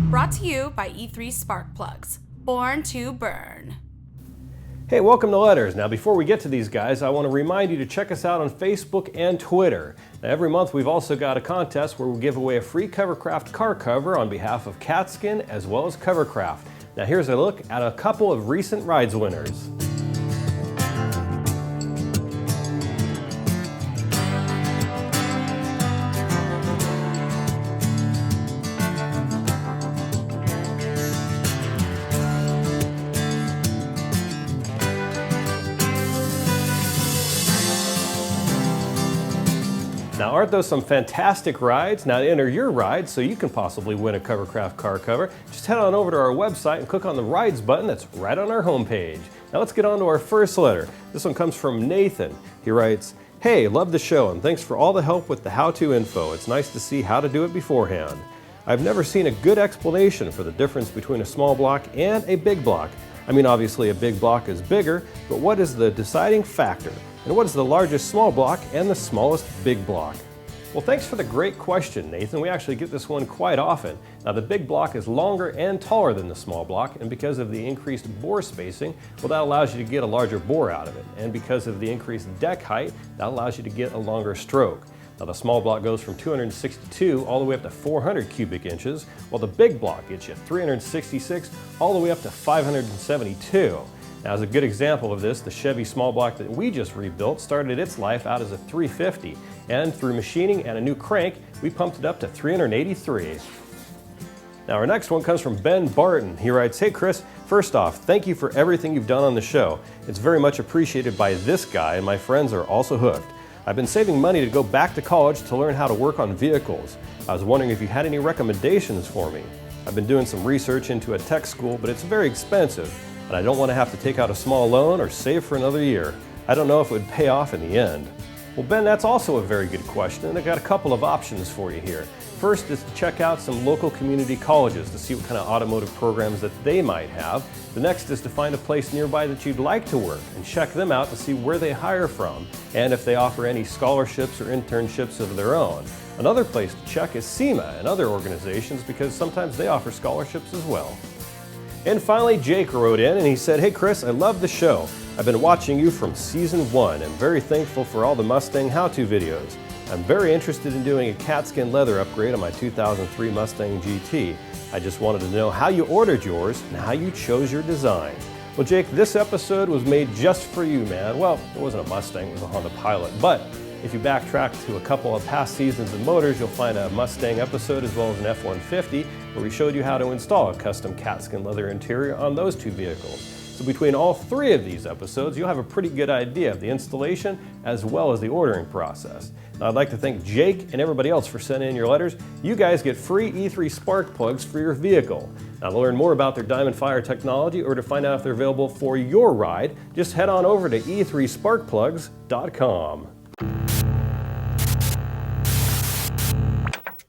Brought to you by E3 Spark Plugs. Born to burn. Hey, welcome to Letterz. Now before we get to these guys, I want to remind you to check us out on Facebook and Twitter. Now, every month we've also got a contest where we give away a free Covercraft car cover on behalf of Katzkin as well as Covercraft. Now here's a look at a couple of recent rides winners. Now aren't those some fantastic rides? Now to enter your ride so you can possibly win a Covercraft car cover, just head on over to our website and click on the rides button that's right on our homepage. Now let's get on to our first letter. This one comes from Nathan. He writes, "Hey, love the show and thanks for all the help with the how-to info. It's nice to see how to do it beforehand. I've never seen a good explanation for the difference between a small block and a big block. I mean, obviously a big block is bigger, but what is the deciding factor? And what is the largest small block and the smallest big block?" Well, thanks for the great question, Nathan. We actually get this one quite often. Now, the big block is longer and taller than the small block, and because of the increased bore spacing, well, that allows you to get a larger bore out of it. And because of the increased deck height, that allows you to get a longer stroke. Now, the small block goes from 262 all the way up to 400 cubic inches, while the big block gets you 366 all the way up to 572. Now, as a good example of this, the Chevy small block that we just rebuilt started its life out as a 350, and through machining and a new crank, we pumped it up to 383. Now, our next one comes from Ben Barton. He writes, "Hey Chris, first off, thank you for everything you've done on the show. It's very much appreciated by this guy, and my friends are also hooked. I've been saving money to go back to college to learn how to work on vehicles. I was wondering if you had any recommendations for me. I've been doing some research into a tech school, but it's very expensive, and I don't want to have to take out a small loan or save for another year. I don't know if it would pay off in the end." Well, Ben, that's also a very good question, and I've got a couple of options for you here. First is to check out some local community colleges to see what kind of automotive programs that they might have. The next is to find a place nearby that you'd like to work and check them out to see where they hire from and if they offer any scholarships or internships of their own. Another place to check is SEMA and other organizations because sometimes they offer scholarships as well. And finally, Jake wrote in and he said, "Hey Chris, I love the show. I've been watching you from season 1 and very thankful for all the Mustang how-to videos. I'm very interested in doing a Katzkin Leather upgrade on my 2003 Mustang GT. I just wanted to know how you ordered yours and how you chose your design." Well, Jake, this episode was made just for you, man. Well, it wasn't a Mustang, it was a Honda Pilot, but if you backtrack to a couple of past seasons of Motorz, you'll find a Mustang episode as well as an F-150 where we showed you how to install a custom Katzkin leather interior on those two vehicles. So between all three of these episodes, you'll have a pretty good idea of the installation as well as the ordering process. Now, I'd like to thank Jake and everybody else for sending in your letters. You guys get free E3 spark plugs for your vehicle. Now, to learn more about their Diamond Fire technology or to find out if they're available for your ride, just head on over to e3sparkplugs.com.